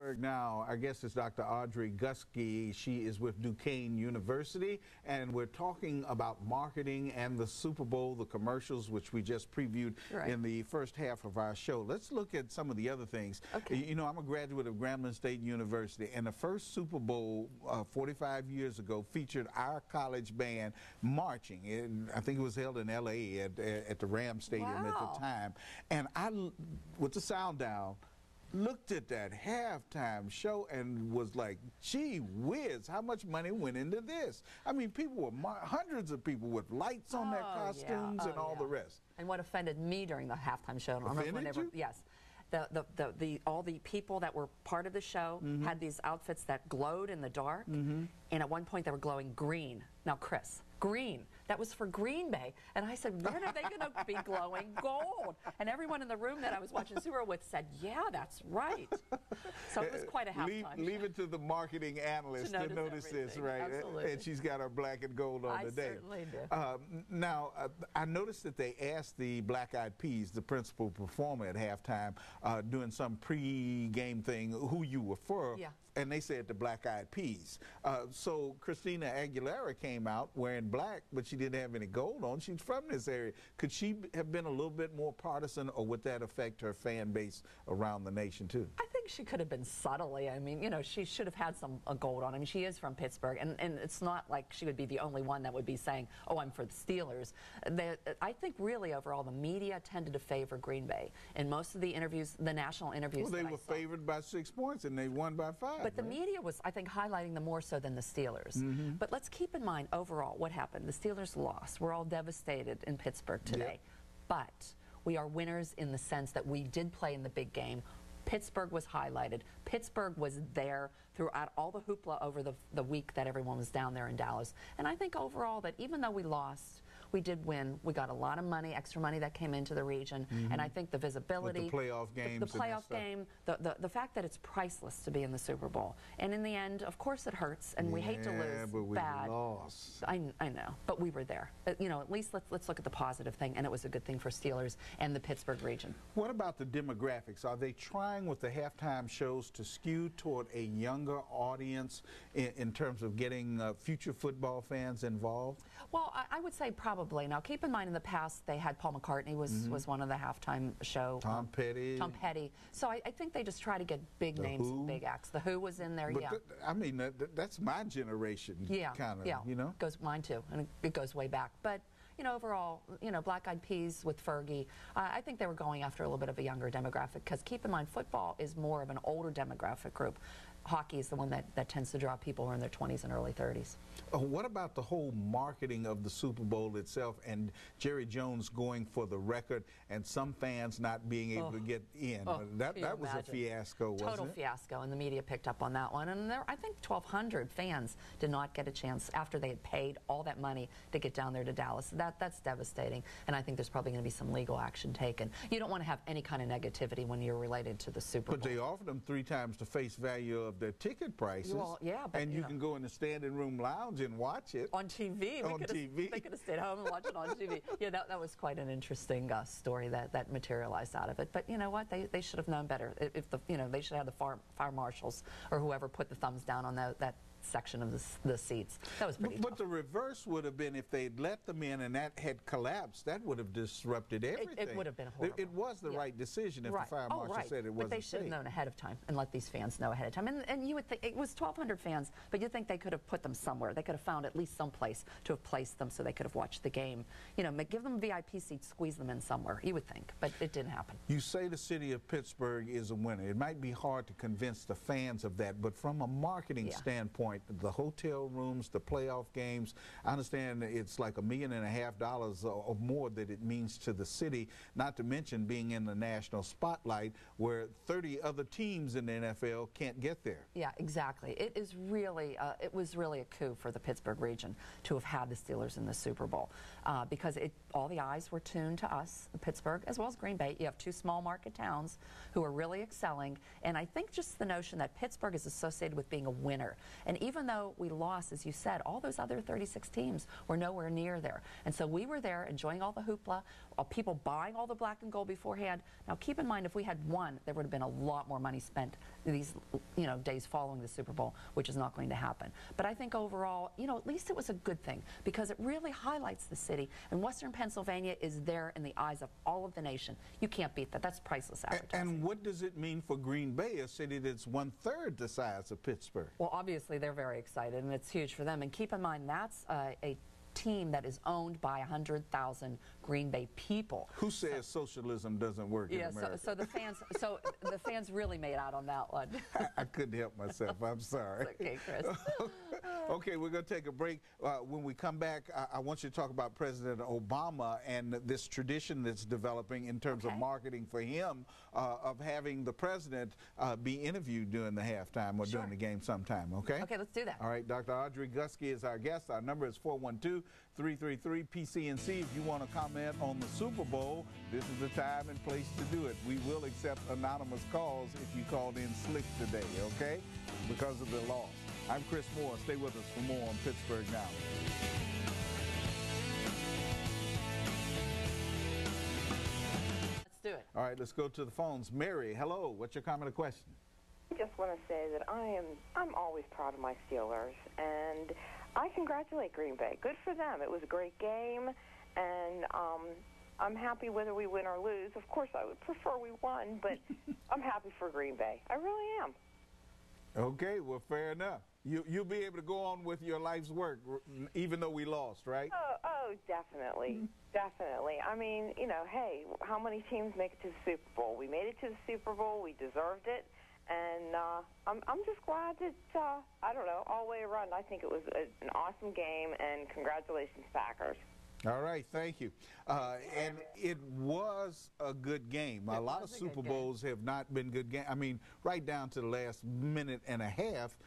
Pittsburgh now. Our guest is Dr. Audrey Guskey. She is with Duquesne University, and we're talking about marketing and the Super Bowl, the commercials, which we just previewed in the first half of our show. Let's look at some of the other things. Okay. You know, I'm a graduate of Grambling State University, and the first Super Bowl 45 years ago featured our college band marching. I think it was held in L.A. at the Ram Stadium at the time. And I, with the sound down, looked at that halftime show and was like, gee whiz, how much money went into this? I mean, people were, hundreds of people with lights on their costumes and all the rest. And what offended me during the halftime show, offended you? Yes. All the people that were part of the show had these outfits that glowed in the dark, and at one point they were glowing green. Now, Chris, green. That was for Green Bay. And I said, when are they going to be glowing gold? And everyone in the room that I was watching Super Bowl with said, yeah, that's right. So it was quite a halftime show. Leave it to the marketing analyst to notice this, right? Absolutely. And she's got her black and gold on today. I certainly do. Now, I noticed that they asked the Black Eyed Peas, the principal performer at halftime, doing some pre-game thing, who you were for. Yeah. And they said the Black Eyed Peas. So Christina Aguilera came out wearing black, but she didn't have any gold on. She's from this area. Could she have been a little bit more partisan, or would that affect her fan base around the nation too? I think she could have been subtly. I mean, you know, she should have had some gold on. I mean, she is from Pittsburgh, and it's not like she would be the only one that would be saying, oh, I'm for the Steelers. I think really overall the media tended to favor Green Bay. In most of the interviews, the national interviews, well, they were favored by 6 points, and they won by 5. But the media was, I think, highlighting them more so than the Steelers. But let's keep in mind, overall, what happened. The Steelers lost. We're all devastated in Pittsburgh today. But we are winners in the sense that we did play in the big game. Pittsburgh was highlighted. Pittsburgh was there throughout all the hoopla over the week that everyone was down there in Dallas. And I think overall that even though we lost, we did win. We got a lot of money, extra money that came into the region, and I think the visibility, with the playoff games, the playoff game, the fact that it's priceless to be in the Super Bowl. And in the end, of course, it hurts, and we hate to lose. But we lost. I know, but we were there. You know, at least let's look at the positive thing, and it was a good thing for Steelers and the Pittsburgh region. What about the demographics? Are they trying with the halftime shows to skew toward a younger audience in terms of getting future football fans involved? Well, I would say probably. Now, keep in mind, in the past, they had Paul McCartney was one of the halftime show. Tom Petty. Tom Petty. So I think they just try to get big names and big acts. The Who was in there, but I mean, that's my generation, kind of, you know? Mine too, and it goes way back. But, you know, overall, you know, Black Eyed Peas with Fergie, I think they were going after a little bit of a younger demographic, because keep in mind, football is more of an older demographic group. Hockey is the one that tends to draw people who are in their 20s and early 30s. What about the whole marketing of the Super Bowl itself, and Jerry Jones going for the record and some fans not being able to get in? That was a fiasco, wasn't it? Total fiasco, and the media picked up on that one. And I think 1,200 fans did not get a chance after they had paid all that money to get down there to Dallas. That's devastating, and I think there's probably going to be some legal action taken. You don't want to have any kind of negativity when you're related to the Super Bowl. But they offered them 3 times the face value of their ticket prices. Well, yeah, but and you can go in the standing room lounge and watch it on TV. They could have stayed home and watched it on TV. Yeah, that was quite an interesting story that materialized out of it. But you know what? They should have known better. If they should have the fire marshals or whoever put the thumbs down on that section of the seats. That was pretty But tough. the reverse would have been, if they'd let them in and that had collapsed, that would have disrupted everything. It would have been horrible. It was the right decision if the fire marshal said it wasn't But they should have known ahead of time and let these fans know ahead of time. And you would think, it was 1,200 fans, but you'd think they could have put them somewhere. They could have found at least some place to have placed them so they could have watched the game. You know, give them VIP seats, squeeze them in somewhere, you would think, but it didn't happen. You say the city of Pittsburgh is a winner. It might be hard to convince the fans of that, but from a marketing standpoint, the hotel rooms, the playoff games, I understand it's like $1.5 million or more that it means to the city, not to mention being in the national spotlight where 30 other teams in the NFL can't get there. Yeah, exactly. It is really, it was really a coup for the Pittsburgh region to have had the Steelers in the Super Bowl, because all the eyes were tuned to us, Pittsburgh, as well as Green Bay. You have 2 small market towns who are really excelling, and I think just the notion that Pittsburgh is associated with being a winner, and even though we lost, as you said, all those other 36 teams were nowhere near there. And so we were there enjoying all the hoopla, people buying all the black and gold beforehand. Now keep in mind, if we had won, there would have been a lot more money spent these days following the Super Bowl, which is not going to happen. But I think overall, at least it was a good thing because it really highlights the city. And Western Pennsylvania is there in the eyes of all of the nation. You can't beat that. That's priceless advertising. And what does it mean for Green Bay, a city that's 1/3 the size of Pittsburgh? Well, obviously they're very excited, and it's huge for them. And keep in mind, that's a team that is owned by 100,000 Green Bay people. Who says socialism doesn't work in America? So the fans really made out on that one. I couldn't help myself. I'm sorry. It's okay, Chris. Okay, we're going to take a break. When we come back, I want you to talk about President Obama and this tradition that's developing in terms of marketing for him of having the president be interviewed during the halftime or during the game sometime, okay? Okay, let's do that. All right, Dr. Audrey Guskey is our guest. Our number is 412-333-PCNC. If you want to comment on the Super Bowl, this is the time and place to do it. We will accept anonymous calls if you called in slick today, okay? Because of the loss. I'm Chris Moore. Stay with us for more on Pittsburgh Now. Let's do it. All right, let's go to the phones. Mary, hello. What's your comment or question? I just want to say that I'm always proud of my Steelers, and I congratulate Green Bay. Good for them. It was a great game, and I'm happy whether we win or lose. Of course, I would prefer we won, but I'm happy for Green Bay. I really am. Okay, well, fair enough. You'll be able to go on with your life's work, even though we lost, right? Oh, definitely. Definitely. I mean, hey, how many teams make it to the Super Bowl? We made it to the Super Bowl. We deserved it. And I'm just glad that, I don't know, all the way around, I think it was an awesome game, and congratulations, Packers. All right, thank you. And it was a good game. A lot of Super Bowls have not been good games. I mean, right down to the last minute and a half,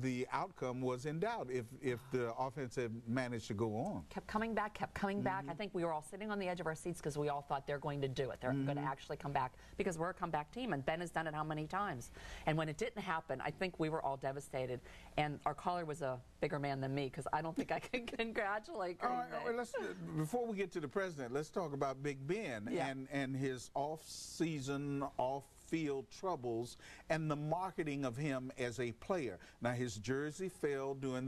the outcome was in doubt if the offense had managed to go on. Kept coming back, kept coming back. I think we were all sitting on the edge of our seats because we all thought they're going to do it. They're going to actually come back because we're a comeback team, and Ben has done it how many times? And when it didn't happen, I think we were all devastated. And our caller was a bigger man than me because I don't think I can congratulate Green Bay. All right, before we get to the president, let's talk about Big Ben and his off-season, off-field troubles and the marketing of him as a player. Now, his jersey fell during the